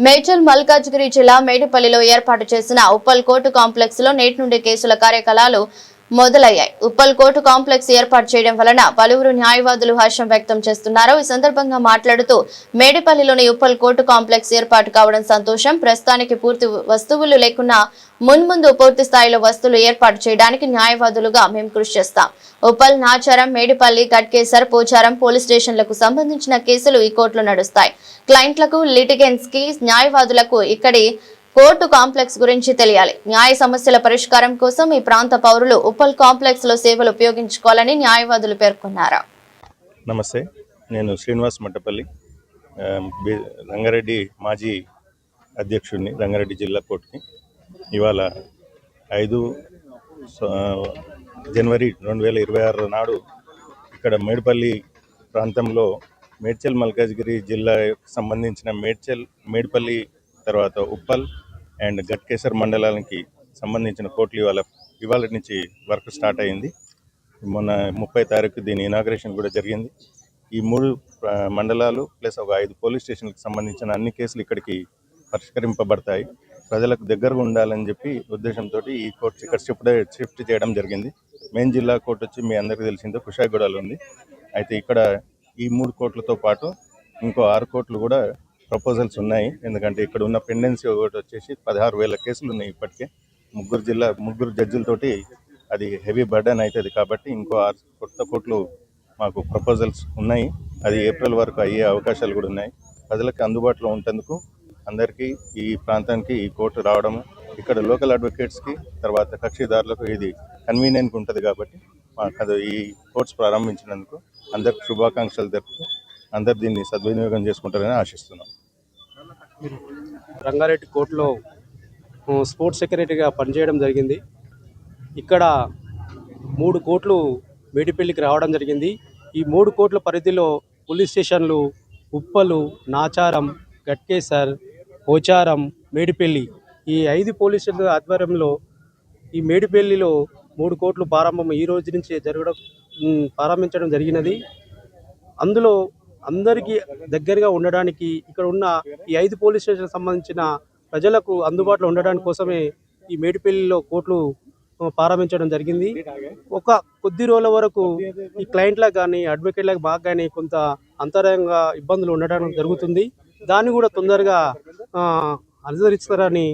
మేడ్చల్ మల్కాజ్గిరి జిల్లా మేడిపల్లిలో ఏర్పాటు చేసిన ఉప్పల్ కోర్టు కాంప్లెక్స్ లో నేటి నుండి కేసుల కార్యకలాపాలు మొదలయ్యాయి. ఉప్పల్ కోర్టు కాంప్లెక్స్ ఏర్పాటు చేయడం వలన పలువురు న్యాయవాదులు హర్షం వ్యక్తం చేస్తున్నారు. ఈ సందర్భంగా మాట్లాడుతూ మేడిపల్లిలోని ఉప్పల్ కోర్టు కాంప్లెక్స్ ఏర్పాటు కావడం సంతోషం. ప్రస్తుతానికి పూర్తి వస్తువులు లేకున్నా మున్ముందు పూర్తి స్థాయిలో వస్తువులు ఏర్పాటు చేయడానికి న్యాయవాదులుగా మేము కృషి చేస్తాం. ఉప్పల్, నాచారం, మేడిపల్లి, గట్కేసర్, పోచారం పోలీస్ స్టేషన్లకు సంబంధించిన కేసులు ఈ కోర్టులో నడుస్తాయి. క్లయింట్లకు, లిటిగెంట్స్ కి, న్యాయవాదులకు ఇక్కడి కోర్టు కాంప్లెక్స్ గురించి తెలియాలి. న్యాయ సమస్యల పరిష్కారం కోసం ఈ ప్రాంత పౌరులు ఉప్పల్ కాంప్లెక్స్ లో సేవలు ఉపయోగించుకోవాలని న్యాయవాదులు పేర్కొన్నారు. నమస్తే, నేను శ్రీనివాస్ మట్టపల్లి, రంగారెడ్డి మాజీ అధ్యక్షుడిని రంగారెడ్డి జిల్లా కోర్టుకి. ఇవాళ 5 జనవరి 2026 నాడు ఇక్కడ మేడిపల్లి ప్రాంతంలో మేడ్చల్ మల్కాజ్గిరి జిల్లాకు సంబంధించిన మేడిపల్లి తర్వాత ఉప్పల్ అండ్ గట్కేసర్ మండలానికి సంబంధించిన కోర్టులు ఇవాళ నుంచి వర్క్ స్టార్ట్ అయింది. మొన్న 30 తారీఖు దీని ఇనాగ్రేషన్ కూడా జరిగింది. ఈ 3 మండలాలు ప్లస్ ఒక 5 పోలీస్ స్టేషన్లకు సంబంధించిన అన్ని కేసులు ఇక్కడికి పరిష్కరింపబడతాయి. ప్రజలకు దగ్గరగా ఉండాలని చెప్పి ఉద్దేశంతో ఈ కోర్టు ఇక్కడ షిఫ్ట్ చేయడం జరిగింది. మెయిన్ జిల్లా కోర్టు వచ్చి మీ అందరికీ తెలిసిందో కుషాయిగూడలో ఉంది. అయితే ఇక్కడ ఈ 3 కోర్టులతో పాటు ఇంకో 6 కోర్టులు కూడా ప్రపోజల్స్ ఉన్నాయి. ఎందుకంటే ఇక్కడ ఉన్న పెండెన్సీ ఒకటి వచ్చేసి 16,000 కేసులు ఉన్నాయి. ఇప్పటికే ముగ్గురు జడ్జిలతోటి అది హెవీ బర్డన్ అవుతుంది. కాబట్టి ఇంకో 6 కొత్త కోర్టులు మాకు ప్రపోజల్స్ ఉన్నాయి. అది ఏప్రిల్ వరకు అయ్యే అవకాశాలు కూడా ఉన్నాయి. ప్రజలకు అందుబాటులో ఉంటేందుకు అందరికీ ఈ ప్రాంతానికి ఈ కోర్టు రావడం, ఇక్కడ లోకల్ అడ్వకేట్స్కి తర్వాత కక్షిదారులకు ఇది కన్వీనియంట్గా ఉంటుంది. కాబట్టి మాకు ఈ కోర్ట్స్ ప్రారంభించినందుకు అందరికి శుభాకాంక్షలు తెలుపుతూ అందరు దీన్ని సద్వినియోగం చేసుకుంటారని ఆశిస్తున్నాం. రంగారెడ్డి కోర్టులో స్పోర్ట్స్ సెక్రటరీగా పనిచేయడం జరిగింది. ఇక్కడ 3 కోర్టులు మేడిపల్లికి రావడం జరిగింది. ఈ 3 కోర్టుల పరిధిలో పోలీస్ స్టేషన్లు ఉప్పలు, నాచారం, గట్కేసర్, పోచారం, మేడిపల్లి ఈ 5 పోలీస్ స్టేషన్ల ఆధ్వర్యంలో ఈ మేడిపల్లిలో 3 కోర్టులు ఈ రోజు నుంచి ప్రారంభించడం జరిగినది. అందులో అందరికీ దగ్గరగా ఉండడానికి ఇక్కడ ఉన్న ఈ 5 పోలీస్ స్టేషన్లకు సంబంధించిన ప్రజలకు అందుబాటులో ఉండడానికి కోసమే ఈ మేడిపల్లిలో కోర్టులు ప్రారంభించడం జరిగింది. ఒక కొద్ది రోజుల వరకు ఈ క్లయింట్లకు కానీ అడ్వకేట్లకు బాగా కానీ కొంత అంతరంగంగా ఇబ్బందులు ఉండడం జరుగుతుంది. దాన్ని కూడా తొందరగా అనుసరిస్తారని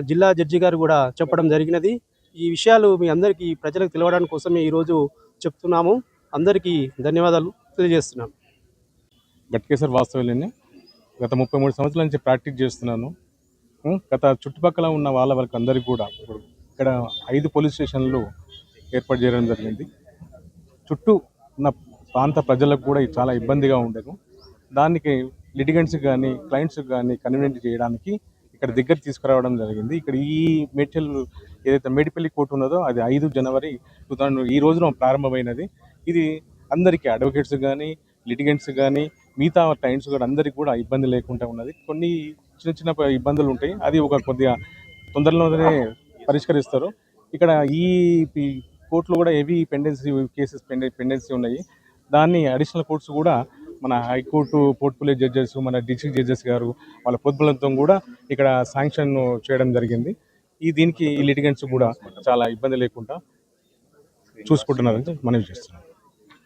జిల్లా జడ్జి గారు కూడా చెప్పడం జరిగినది. ఈ విషయాలు మీ అందరికీ ప్రజలకు తెలియడానికి కోసమే ఈరోజు చెప్తున్నాము. అందరికీ ధన్యవాదాలు తెలియజేస్తున్నాను. గట్కేసర్ వాస్తవ్యులని గత 33 సంవత్సరాల నుంచి ప్రాక్టీస్ చేస్తున్నాను. గత చుట్టుపక్కల ఉన్న వాళ్ళకి అందరికీ కూడా ఇప్పుడు ఇక్కడ 5 పోలీస్ స్టేషన్లు ఏర్పాటు చేయడం జరిగింది. చుట్టూ ఉన్న ప్రాంత ప్రజలకు కూడా ఇది చాలా ఇబ్బందిగా ఉండదు. దానికి లిటిగెంట్స్కి కానీ క్లయింట్స్కి కానీ కన్వీనియంట్ చేయడానికి ఇక్కడ దగ్గర తీసుకురావడం జరిగింది. ఇక్కడ ఈ ఏదైతే మేడిపల్లి కోర్టు ఉన్నదో అది 5 జనవరి 2000 ఈ రోజున ప్రారంభమైనది. ఇది అందరికీ అడ్వకేట్స్ కానీ లిటిగెంట్స్ కానీ మిగతా క్లయింట్స్ కూడా అందరికీ కూడా ఇబ్బంది లేకుండా ఉన్నది. కొన్ని చిన్న ఇబ్బందులు ఉంటాయి, అది కొద్దిగా తొందరలోనే పరిష్కరిస్తారు. ఇక్కడ ఈ కోర్టులో కూడా హెవీ పెండెన్సీ ఉన్నాయి. దాన్ని అడిషనల్ కోర్ట్స్ కూడా మన హైకోర్టు పోర్ట్ఫోలియో జడ్జెస్, మన డిస్ట్రిక్ట్ జడ్జెస్ గారు వాళ్ళ పొద్దుబలంతో కూడా ఇక్కడ శాంక్షన్ చేయడం జరిగింది. దీనికి ఈ లిటిగెంట్స్ కూడా చాలా ఇబ్బంది లేకుండా చూసుకుంటున్నారని మనవి చేస్తున్నాం.